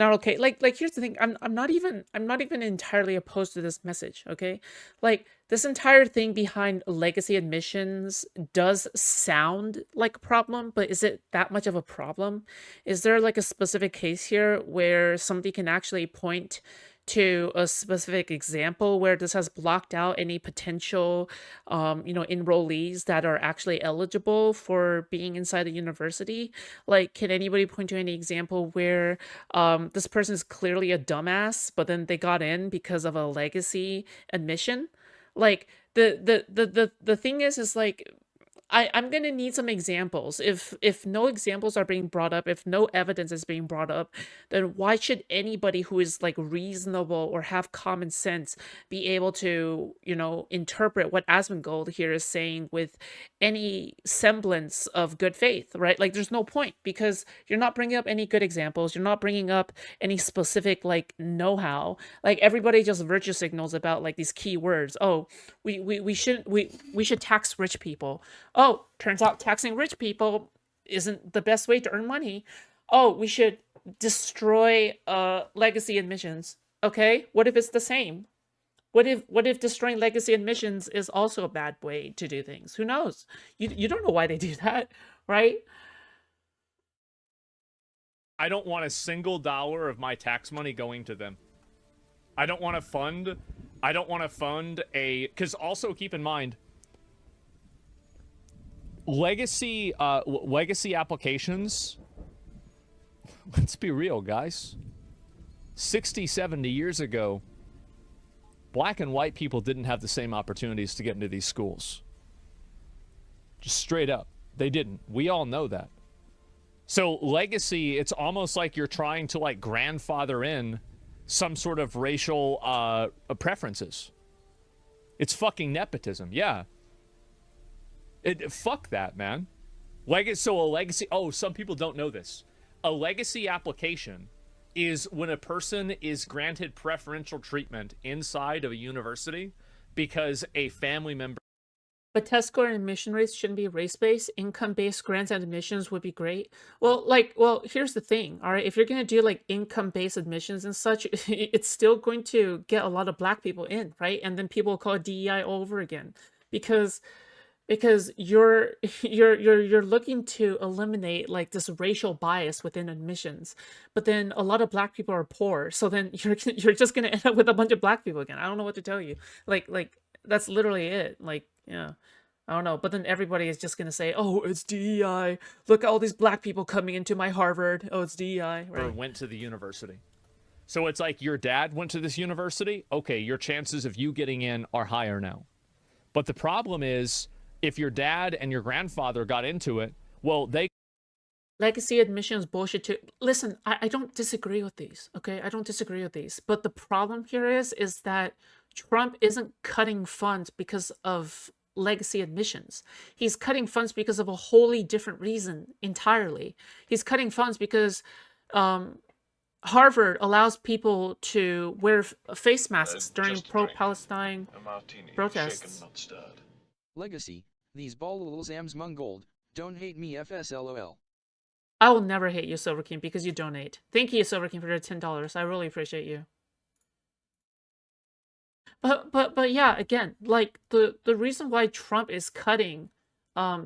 Not okay. Like here's the thing. I'm not even entirely opposed to this message, okay? Like this entire thing behind legacy admissions does sound like a problem, but is it that much of a problem? Is there like a specific case here where somebody can actually point to a specific example where this has blocked out any potential enrollees that are actually eligible for being inside the university? Like, can anybody point to any example where this person is clearly a dumbass, but then they got in because of a legacy admission? Like the thing is like I'm gonna need some examples. If no examples are being brought up, if no evidence is being brought up, then why should anybody who is like reasonable or have common sense be able to, interpret what Asmongold here is saying with any semblance of good faith, right? Like there's no point because you're not bringing up any good examples, you're not bringing up any specific like know-how. Like everybody just virtue signals about like these key words. Oh, we should tax rich people. Oh, turns out taxing rich people isn't the best way to earn money. Oh, we should destroy legacy admissions. Okay, what if it's the same? What if destroying legacy admissions is also a bad way to do things? Who knows? You don't know why they do that, right? I don't want a single dollar of my tax money going to them. I don't want to fund because also keep in mind, legacy applications, let's be real, guys. 60, 70 years ago, black and white people didn't have the same opportunities to get into these schools. Just straight up. They didn't. We all know that. So legacy, it's almost like you're trying to like grandfather in some sort of racial preferences. It's fucking nepotism, yeah. Fuck that, man. So a legacy... Oh, some people don't know this. A legacy application is when a person is granted preferential treatment inside of a university because a family member... But test score and admission rates shouldn't be race-based. Income-based grants and admissions would be great. Well, here's the thing, all right? If you're going to do, like, income-based admissions and such, it's still going to get a lot of black people in, right? And then people will call it DEI all over again. Because you're looking to eliminate, like, this racial bias within admissions. But then a lot of black people are poor, so then you're just going to end up with a bunch of black people again. I don't know what to tell you. Like that's literally it. Like, yeah. I don't know, but then everybody is just gonna say, "Oh, it's DEI. Look at all these black people coming into my Harvard. Oh, it's DEI." Right? went to the university. So it's like your dad went to this university. Okay, your chances of you getting in are higher now. But the problem is, if your dad and your grandfather got into it, well, they... Legacy admissions bullshit too. Listen, I don't disagree with these, okay? I don't disagree with these. But the problem here is that Trump isn't cutting funds because of legacy admissions. He's cutting funds because of a wholly different reason entirely. He's cutting funds because Harvard allows people to wear face masks during pro-Palestine protests. Legacy, these ballals Asmongold, don't hate me FSLOL. I will never hate you, Silver King, because you donate. Thank you, Silver King, for your $10. I really appreciate you. But yeah, again, like the reason why Trump is cutting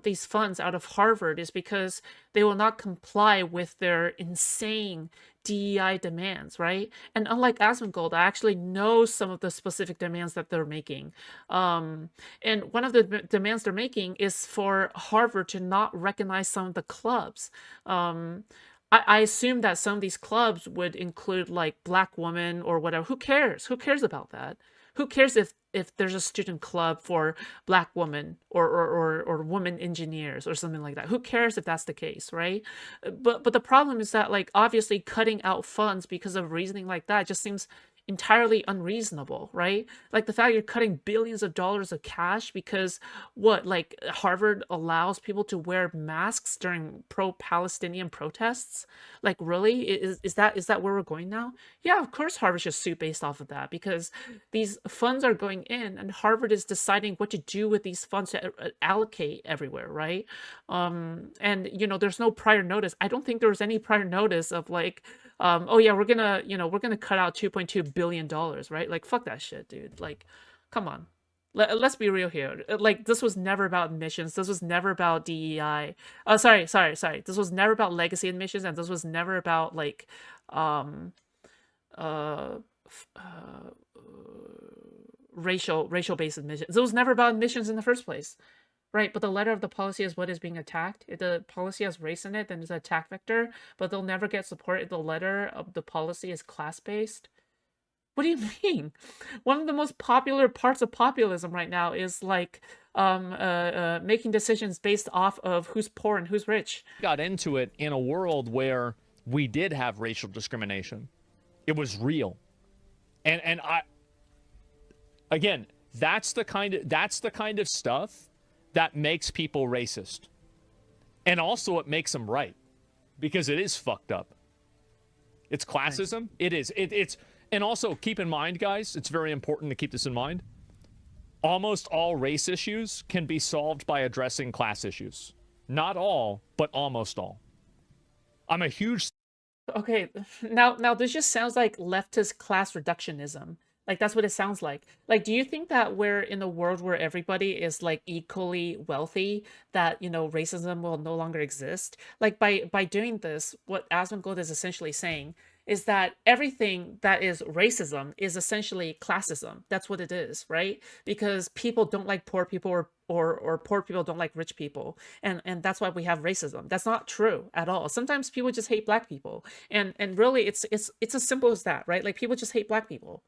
these funds out of Harvard is because they will not comply with their insane DEI demands, right? And unlike Asmongold, I actually know some of the specific demands that they're making. And one of the demands they're making is for Harvard to not recognize some of the clubs. I assume that some of these clubs would include like Black women or whatever. Who cares? Who cares about that? Who cares if there's a student club for Black women or women engineers or something like that? Who cares if that's the case, right? But the problem is that, like, obviously cutting out funds because of reasoning like that just seems entirely unreasonable, right? Like the fact you're cutting billions of dollars of cash because what, like Harvard allows people to wear masks during pro-Palestinian protests? Like, really? Is that where we're going now? Yeah, of course Harvard should sue based off of that because these funds are going in and Harvard is deciding what to do with these funds to allocate everywhere, right? And there's no prior notice. I don't think there was any prior notice of like oh yeah, we're gonna cut out $2.2 billion, right? Like, fuck that shit, dude. Like, come on. Let's be real here. Like, this was never about admissions. This was never about DEI. Sorry. This was never about legacy admissions, and this was never about like, um, uh, racial based admissions. It was never about admissions in the first place. Right, but the letter of the policy is what is being attacked. If the policy has race in it, then it's an attack vector, but they'll never get support if the letter of the policy is class-based. What do you mean? One of the most popular parts of populism right now is like making decisions based off of who's poor and who's rich. Got into it in a world where we did have racial discrimination. It was real. And I again, that's the kind of stuff that makes people racist. And also it makes them right. Because it is fucked up. It's classism. It is. It's and also keep in mind, guys, it's very important to keep this in mind. Almost all race issues can be solved by addressing class issues. Not all, but almost all. I'm a huge Okay, now this just sounds like leftist class reductionism. Like, that's what it sounds like. Like, do you think that we're in a world where everybody is like equally wealthy, that, racism will no longer exist? Like, by doing this, what Asmongold is essentially saying is that everything that is racism is essentially classism. That's what it is, right? Because people don't like poor people, or poor people don't like rich people, and that's why we have racism. That's not true at all. Sometimes people just hate black people, and really it's as simple as that, right? Like, people just hate black people.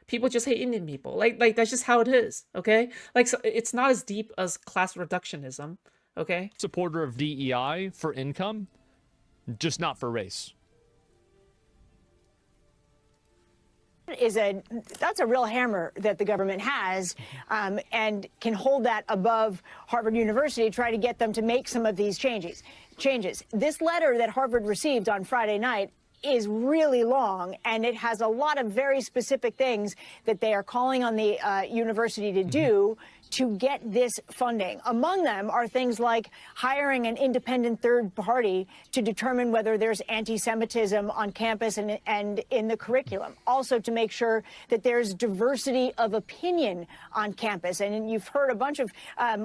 People just hate Indian people. Like that's just how it is, okay? Like, so it's not as deep as class reductionism, okay? supporter of DEI for income, just not for race. That's a real hammer that the government has, and can hold that above Harvard University, try to get them to make some of these changes. This letter that Harvard received on Friday night is really long, and it has a lot of very specific things that they are calling on the university to do to get this funding. Among them are things like hiring an independent third party to determine whether there's anti-Semitism on campus and in the curriculum. Also to make sure that there's diversity of opinion on campus. And you've heard a bunch of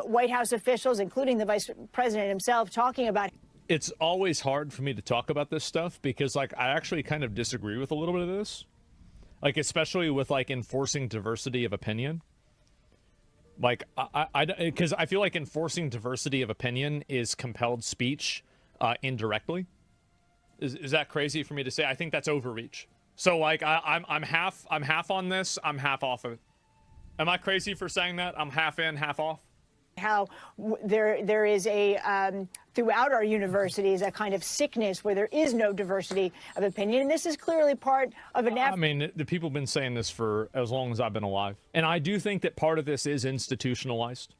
White House officials, including the vice president himself, talking about. It's always hard for me to talk about this stuff because, like, I actually kind of disagree with a little bit of this. Like, especially with, like, enforcing diversity of opinion. Like, because I feel like enforcing diversity of opinion is compelled speech indirectly. Is that crazy for me to say? I think that's overreach. So, like, I'm half on this. I'm half off of it. Am I crazy for saying that? I'm half in, half off. How there is a throughout our universities a kind of sickness where there is no diversity of opinion, and this is clearly part of an effort. I mean, the people have been saying this for as long as I've been alive, and I do think that part of this is institutionalized.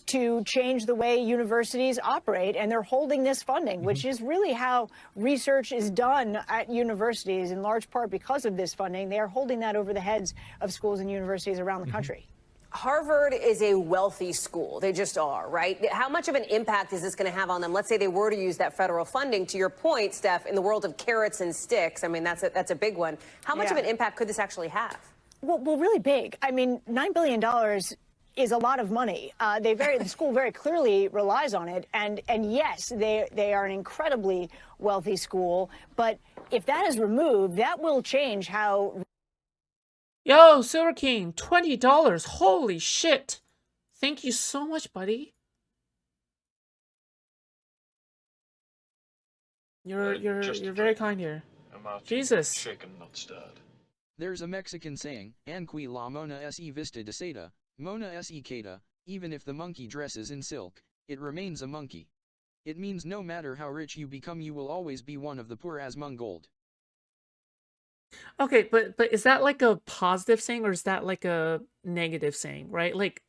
To change the way universities operate, and they're holding this funding, which is really how research is done at universities, in large part because of this funding. They are holding that over the heads of schools and universities around the country. Harvard is a wealthy school. They just are, right? How much of an impact is this going to have on them? Let's say they were to use that federal funding. To your point, Steph, in the world of carrots and sticks, I mean, that's a big one. How much of an impact could this actually have? Well, really big. I mean, $9 billion is a lot of money. The school very clearly relies on it. And yes, they are an incredibly wealthy school. But if that is removed, that will change how. Yo, Silver King, $20. Holy shit. Thank you so much, buddy. You're very kind here. Jesus. Shaken, not stirred. There's a Mexican saying, Anqui la mona se vista de seda, mona se queda, even if the monkey dresses in silk, it remains a monkey. It means no matter how rich you become, you will always be one of the poor Asmongold. Okay, but is that like a positive saying, or is that like a negative saying, right? Like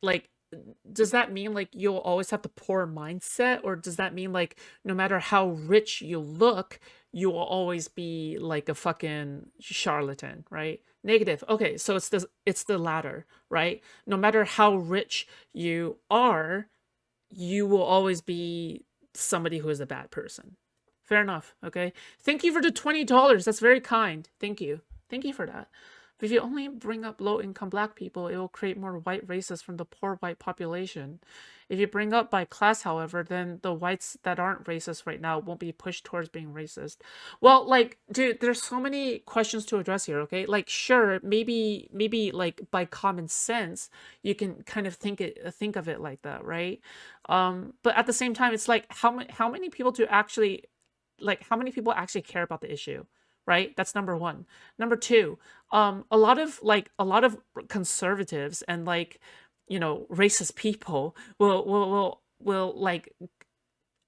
does that mean like you'll always have the poor mindset, or does that mean like no matter how rich you look, you will always be like a fucking charlatan, right? Negative. Okay, so it's the latter, right? No matter how rich you are, you will always be somebody who is a bad person. Fair enough. Okay. Thank you for the $20. That's very kind. Thank you. Thank you for that. But if you only bring up low-income black people, it will create more white racists from the poor white population. If you bring up by class, however, then the whites that aren't racist right now won't be pushed towards being racist. Well, like, dude, there's so many questions to address here, okay? Like, sure, maybe like by common sense, you can kind of think of it like that, right? But at the same time, it's like how many people do actually how many people actually care about the issue, right? That's number one. Number two, a lot of conservatives and racist people will like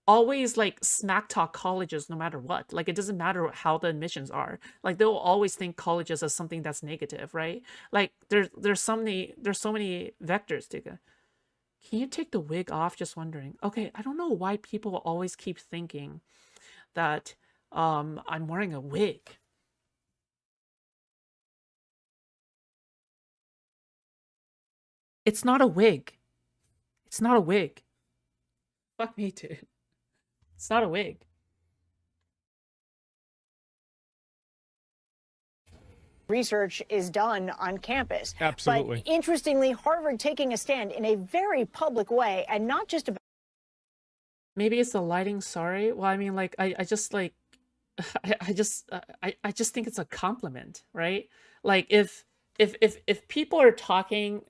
always like smack talk colleges no matter what. Like it doesn't matter how the admissions are. Like they'll always think colleges as something that's negative, right? Like there's so many vectors to go. Can you take the wig off? Just wondering. Okay, I don't know why people always keep thinking that I'm wearing a wig. It's not a wig. It's not a wig. Fuck me, dude. It's not a wig. Research is done on campus. Absolutely. But interestingly, Harvard taking a stand in a very public way, and not just about. Maybe it's the lighting. Sorry. Well, I mean, like, I just like, I just think it's a compliment, right? Like, if people are talking,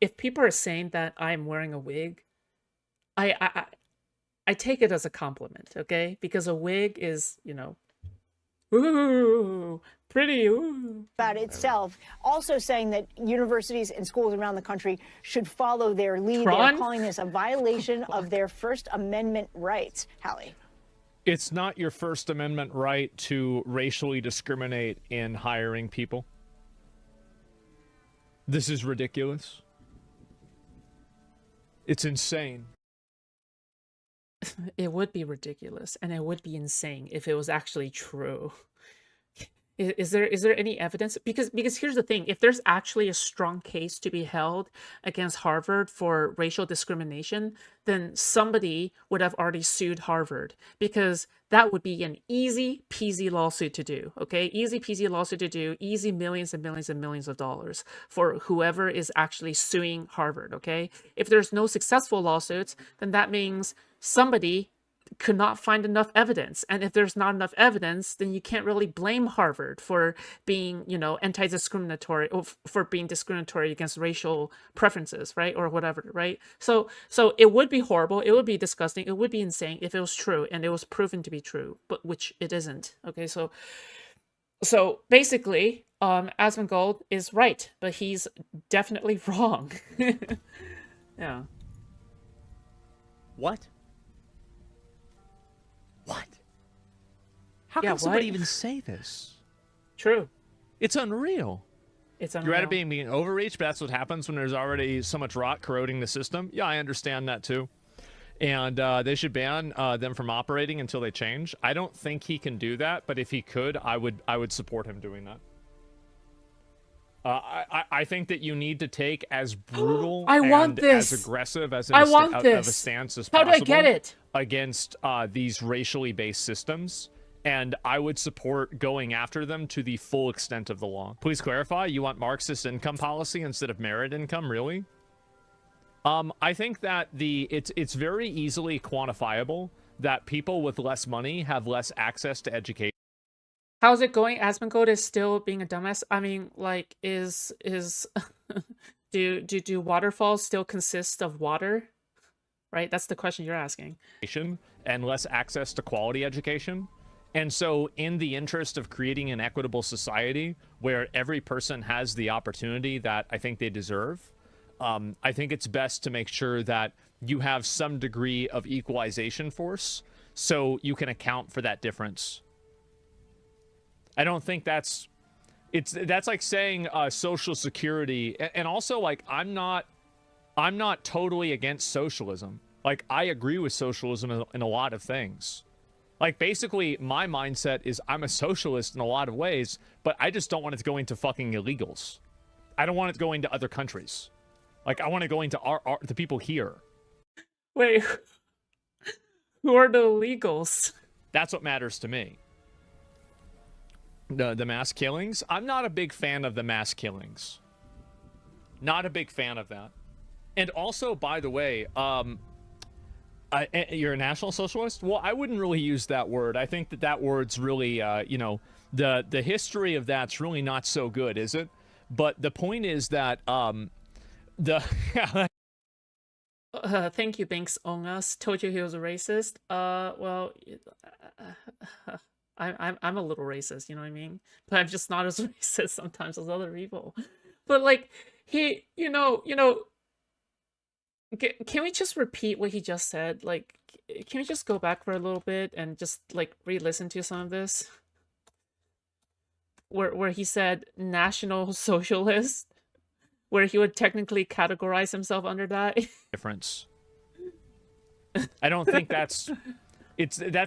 if people are saying that I'm wearing a wig, I take it as a compliment, okay? Because a wig is, ooh, pretty, ooh. About itself, also saying that universities and schools around the country should follow their lead. They're calling this a violation of their First Amendment rights. Hallie. It's not your First Amendment right to racially discriminate in hiring people. This is ridiculous. It's insane. It would be ridiculous and it would be insane if it was actually true. Is there any evidence? Because here's the thing, if there's actually a strong case to be held against Harvard for racial discrimination, then somebody would have already sued Harvard, because that would be an easy peasy lawsuit to do, okay? Easy peasy lawsuit to do, easy millions and millions and millions of dollars for whoever is actually suing Harvard, okay? If there's no successful lawsuits, then that means somebody could not find enough evidence. And if there's not enough evidence, then you can't really blame Harvard for being, anti-discriminatory, or for being discriminatory against racial preferences, right? Or whatever, right? So it would be horrible. It would be disgusting. It would be insane if it was true and it was proven to be true, but which it isn't. Okay, so basically, Asmongold is right, but he's definitely wrong. Yeah. What? How can somebody even say this? True. It's unreal. It's unreal. You're at it being overreach, but that's what happens when there's already so much rot corroding the system. Yeah, I understand that too. And they should ban them from operating until they change. I don't think he can do that, but if he could, I would support him doing that. I think that you need to take as brutal and as aggressive as of a stance as possible. How do I get it? Against these racially based systems. And I would support going after them to the full extent of the law. Please clarify, you want Marxist income policy instead of merit income, really? I think that it's very easily quantifiable that people with less money have less access to education. How's it going? Asmongold is still being a dumbass. I mean, like, is do waterfalls still consist of water? Right? That's the question you're asking. And less access to quality education. And so in the interest of creating an equitable society where every person has the opportunity that I think they deserve, I think it's best to make sure that you have some degree of equalization force so you can account for that difference. I don't think that's like saying Social Security, and also, like, I'm not totally against socialism. Like, I agree with socialism in a lot of things. Like, basically, my mindset is I'm a socialist in a lot of ways, but I just don't want it going to fucking illegals. I don't want it going to other countries. Like, I want it going to the people here. Wait, who are the illegals? That's what matters to me. The mass killings, I'm not a big fan of the mass killings. Not a big fan of that. And also, by the way, you're a National Socialist? Well, I wouldn't really use that word. I think that word's really, you know, the history of that's really not so good, is it? But the point is that Thank you, Banks on us. Told you he was a racist. Well, I'm a little racist, you know what I mean? But I'm just not as racist sometimes as other people. But like he, can we just repeat what he just said? Like, can we just go back for a little bit and just like re-listen to some of this? Where he said National Socialist, where he would technically categorize himself under that. difference. I don't think that's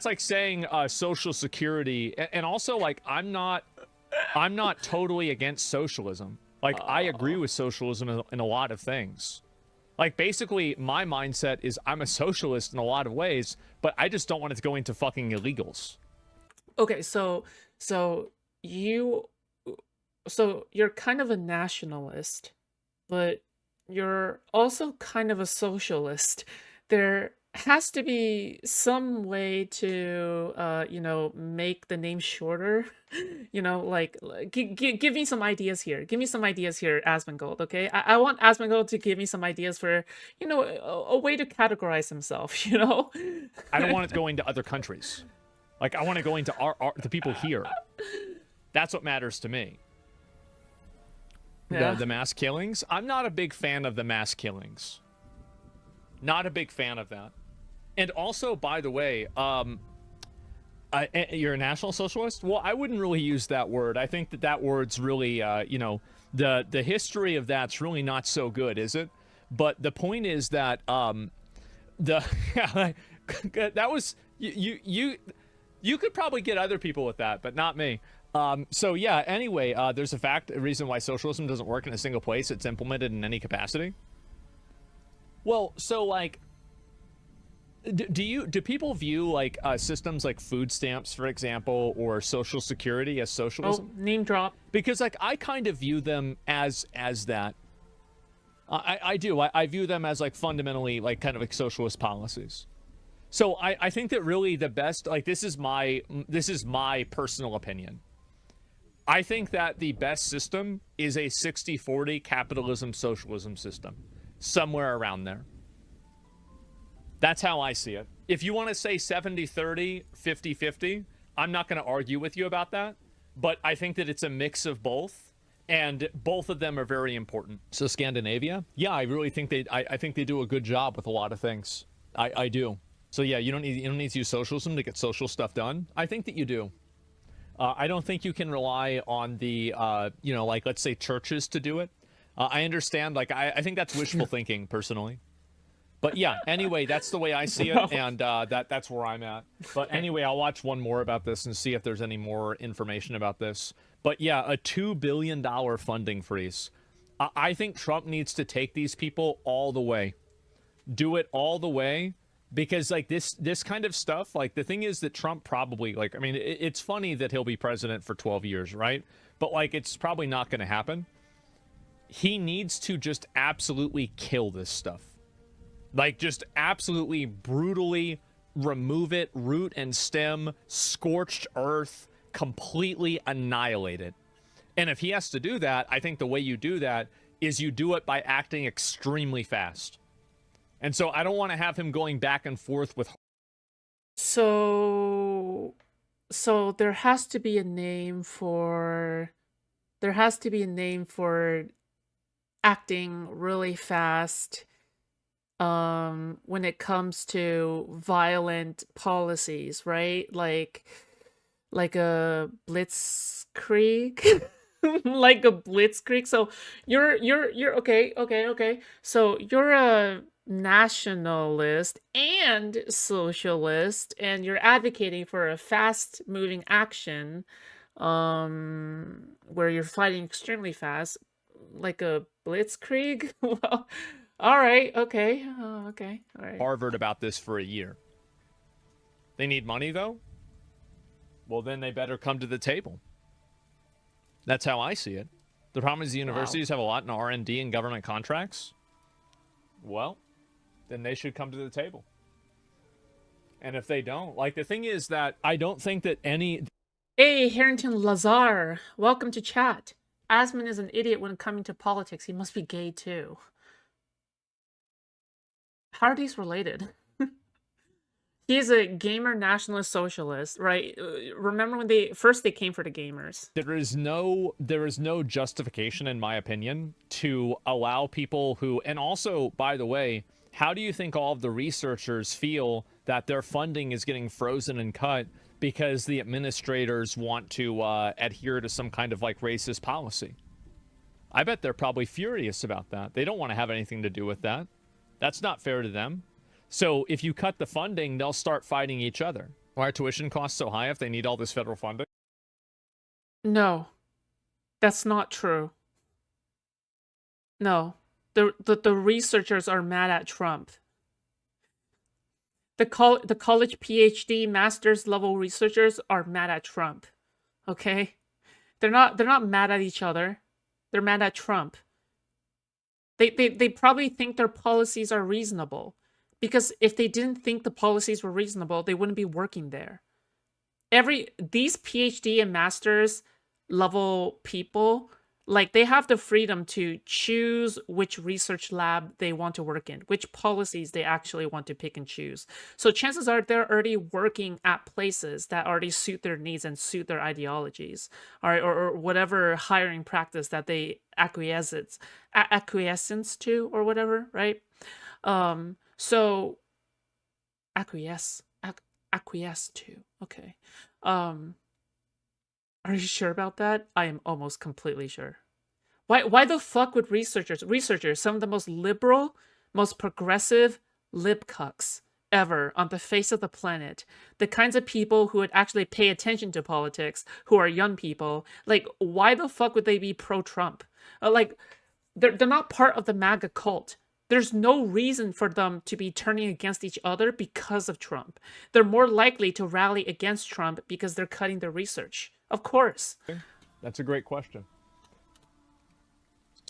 like saying Social Security, and also like I'm not totally against socialism. Like I agree with socialism in a lot of things. Like basically my mindset is I'm a socialist in a lot of ways, but I just don't want it to go into fucking illegals. Okay, so you're kind of a nationalist, but you're also kind of a socialist. There has to be some way to, make the name shorter. Give me some ideas here. Give me some ideas here, Asmongold, okay? I want Asmongold to give me some ideas for, a way to categorize himself, I don't want it going to other countries. Like, I want it going to the people here. That's what matters to me. Yeah. The mass killings, I'm not a big fan of the mass killings. Not a big fan of that. And also, by the way, you're a National Socialist? Well, I wouldn't really use that word. I think that word's really, the history of that's really not so good, is it? But the point is that that was you could probably get other people with that, but not me. So yeah, anyway, there's a reason why socialism doesn't work in a single place. It's implemented in any capacity. Well, so like, do people view like systems like food stamps, for example, or Social Security as socialism? Oh, name drop. Because like I kind of view them as that. I do. I view them as like fundamentally like kind of like socialist policies. So I think that really the best, like this is my personal opinion. I think that the best system is a 60-40 capitalism socialism system, somewhere around there. That's how I see it. If you want to say 70-30, 50-50, I'm not going to argue with you about that, but I think that it's a mix of both, and both of them are very important. So Scandinavia, yeah, I really think I think they do a good job with a lot of things. I do. So yeah, you don't need to use socialism to get social stuff done. I think that you do. I don't think you can rely on the, like, let's say churches to do it. I understand, like, I think that's wishful thinking, personally. But yeah, anyway, that's the way I see it, and that's where I'm at. But anyway, I'll watch one more about this and see if there's any more information about this. But yeah, a $2 billion funding freeze. I think Trump needs to take these people all the way. Do it all the way. Because like this kind of stuff, like the thing is that Trump probably, like, I mean, it's funny that he'll be president for 12 years, right? But like, it's probably not going to happen. He needs to just absolutely kill this stuff. Like, just absolutely brutally remove it, root and stem, scorched earth, completely annihilate it. And if he has to do that, I think the way you do that is you do it by acting extremely fast. And so I don't want to have him going back and forth with. So there has to be a name for. There has to be a name for acting really fast. When it comes to violent policies, right? Like a blitzkrieg. Like a blitzkrieg. So you're okay. So you're a nationalist and socialist, and you're advocating for a fast moving action where you're fighting extremely fast, like a blitzkrieg. Well, all right, okay, all right. Harvard about this for a year. They need money though. well, then they better come to the table. That's how I see it. The problem is the universities have a lot in R&D and government contracts. Well, then they should come to the table. And if they don't, like, the thing is that I don't think that any... Hey, Harrington Lazar, welcome to chat. Asmon is an idiot when coming to politics. He must be gay too. How are these related? He's a gamer nationalist socialist, right? Remember when they came for the gamers? There is no justification, in my opinion, to allow people who, and also, by the way, how do you think all of the researchers feel that their funding is getting frozen and cut because the administrators want to adhere to some kind of like racist policy? I bet they're probably furious about that. They don't want to have anything to do with that. That's not fair to them. So if you cut the funding, they'll start fighting each other. Why are tuition costs so high if they need all this federal funding? No, that's not true. No, the researchers are mad at Trump. The college PhD master's level researchers are mad at Trump. Okay? They're not mad at each other. They're mad at Trump. They probably think their policies are reasonable. Because if they didn't think the policies were reasonable, they wouldn't be working there. These PhD and master's level people, like, they have the freedom to choose which research lab they want to work in, which policies they actually want to pick and choose. So chances are they're already working at places that already suit their needs and suit their ideologies, all right, or whatever hiring practice that they acquiescence to, or whatever, right? So acquiesce to. Okay. Are you sure about that? I am almost completely sure. Why the fuck would researchers, some of the most liberal, most progressive libcucks ever on the face of the planet, the kinds of people who would actually pay attention to politics, who are young people, like, why the fuck would they be pro-Trump? Like, they're not part of the MAGA cult. There's no reason for them to be turning against each other because of Trump. They're more likely to rally against Trump because they're cutting their research. Of course. That's a great question.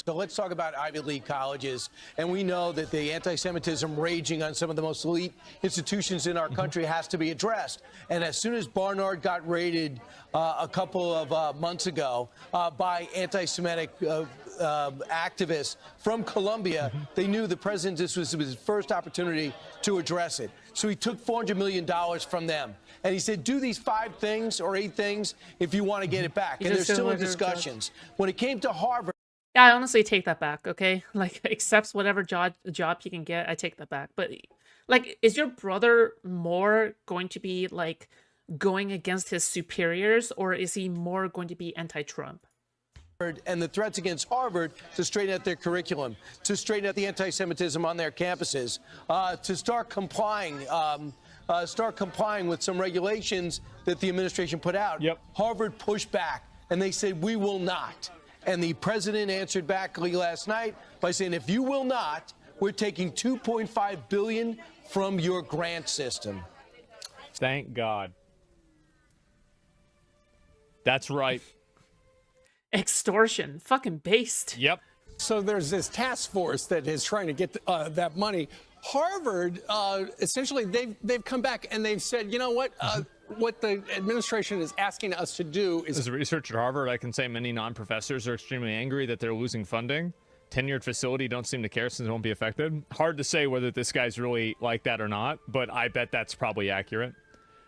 So let's talk about Ivy League colleges. And we know that the anti-Semitism raging on some of the most elite institutions in our country has to be addressed. And as soon as Barnard got raided a couple of months ago by anti-Semitic activists from Colombia, they knew the president, this was his first opportunity to address it. So he took $400 million from them. And he said, do these 5 things or 8 things if you want to get it back. And they're still in discussions. When it came to Harvard, yeah, I honestly take that back, okay? Like, accepts whatever job he can get, I take that back. But, like, is your brother more going to be, like, going against his superiors, or is he more going to be anti-Trump? And the threats against Harvard to straighten out their curriculum, to straighten out the anti-Semitism on their campuses, to start complying with some regulations that the administration put out. Yep. Harvard pushed back, and they said, we will not. And the president answered back last night by saying, if you will not, we're taking $2.5 billion from your grant system. Thank God. That's right. Extortion. Fucking based. Yep. So there's this task force that is trying to get that money. Harvard, essentially, they've come back and they've said, you know what? What the administration is asking us to do is... As a researcher at Harvard, I can say many non-professors are extremely angry that they're losing funding. Tenured facility don't seem to care since it won't be affected. Hard to say whether this guy's really like that or not, but I bet that's probably accurate.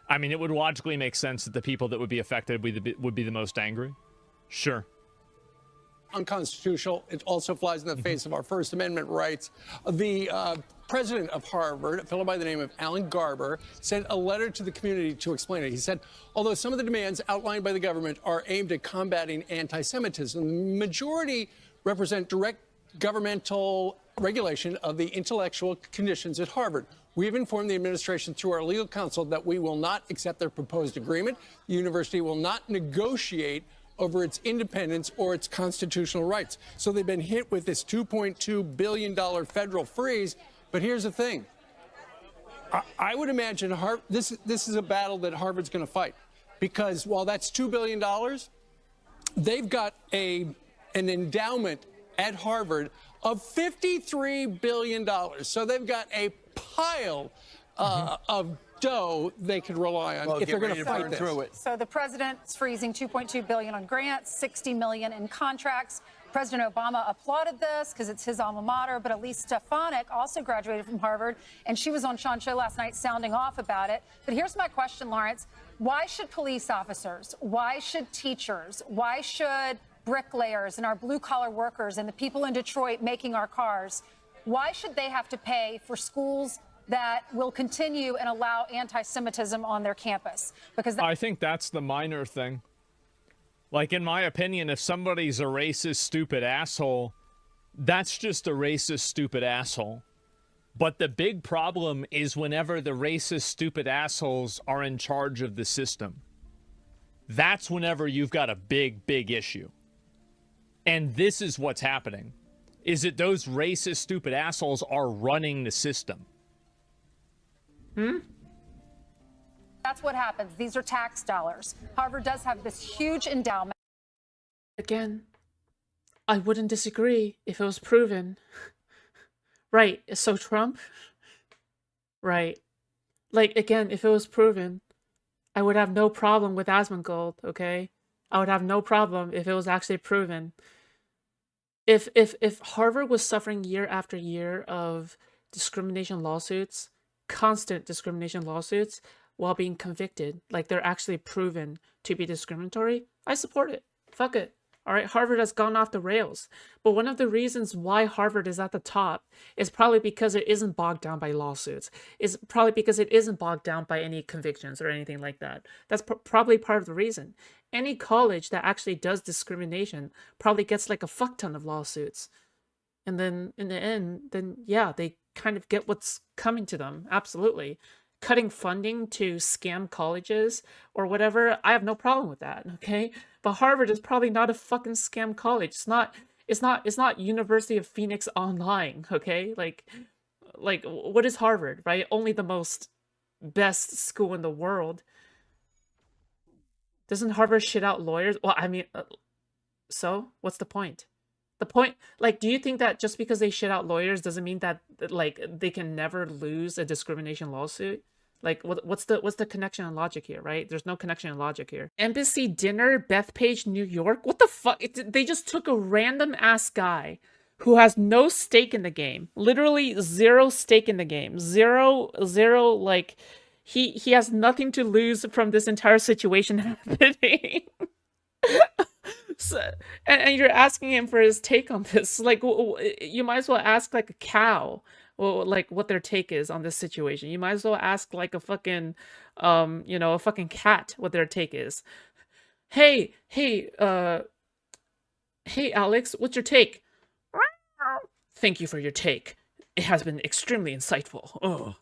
I mean, it would logically make sense that the people that would be affected would be the most angry. Sure. Unconstitutional. It also flies in the face of our First Amendment rights. The president of Harvard, a fellow by the name of Alan Garber, sent a letter to the community to explain it. He said, although some of the demands outlined by the government are aimed at combating anti-Semitism, the majority represent direct governmental regulation of the intellectual conditions at Harvard. We have informed the administration through our legal counsel that we will not accept their proposed agreement. The university will not negotiate over its independence or its constitutional rights. So they've been hit with this $2.2 billion federal freeze. But here's the thing. I would imagine this is a battle that Harvard's going to fight. because while that's $2 billion, they've got an endowment at Harvard of $53 billion. So they've got a pile of dough they can rely on if they're going to fight this. Through it. So the president's freezing $2.2 billion on grants, $60 million in contracts. President Obama applauded this because it's his alma mater, but Elise Stefanik also graduated from Harvard, and she was on Sean's show last night sounding off about it. But here's my question, Lawrence. Why should police officers, why should teachers, why should bricklayers and our blue-collar workers and the people in Detroit making our cars, why should they have to pay for schools that will continue and allow anti-Semitism on their campus? Because I think that's the minor thing. Like, in my opinion, if somebody's a racist, stupid asshole, that's just a racist, stupid asshole. But the big problem is whenever the racist, stupid assholes are in charge of the system. That's whenever you've got a big, big issue. And this is what's happening, is that those racist, stupid assholes are running the system. that's what happens. These are tax dollars. Harvard does have this huge endowment. Again, I wouldn't disagree if it was proven. Right, so Trump? Right. Like, again, if it was proven, I would have no problem with Asmongold, okay? I would have no problem if it was actually proven. If Harvard was suffering year after year of discrimination lawsuits, constant discrimination lawsuits, while being convicted, like they're actually proven to be discriminatory, I support it. Fuck it. All right, Harvard has gone off the rails. But one of the reasons why Harvard is at the top is probably because it isn't bogged down by lawsuits. It's probably because it isn't bogged down by any convictions or anything like that. That's probably part of the reason. Any college that actually does discrimination probably gets like a fuck ton of lawsuits. And then in the end, then yeah, they kind of get what's coming to them. Absolutely. Cutting funding to scam colleges or whatever, I have no problem with that, okay? But Harvard is probably not a fucking scam college. It's not University of Phoenix Online, okay? Like what is Harvard, right? Only the most best school in the world. Doesn't Harvard shit out lawyers? Well, I mean, so what's the point? The point, like, do you think that just because they shit out lawyers doesn't mean that, like, they can never lose a discrimination lawsuit? Like, what's the connection and logic here, right? There's no connection and logic here. Embassy dinner, Bethpage, New York? What the fuck? They just took a random ass guy who has no stake in the game. Literally zero stake in the game. Zero, like, he has nothing to lose from this entire situation happening. So, and you're asking him for his take on this. Like, you might as well ask like a cow, well, like what their take is on this situation. You might as well ask like a fucking, a fucking cat what their take is. Hey, Alex, what's your take? Thank you for your take. It has been extremely insightful. Oh.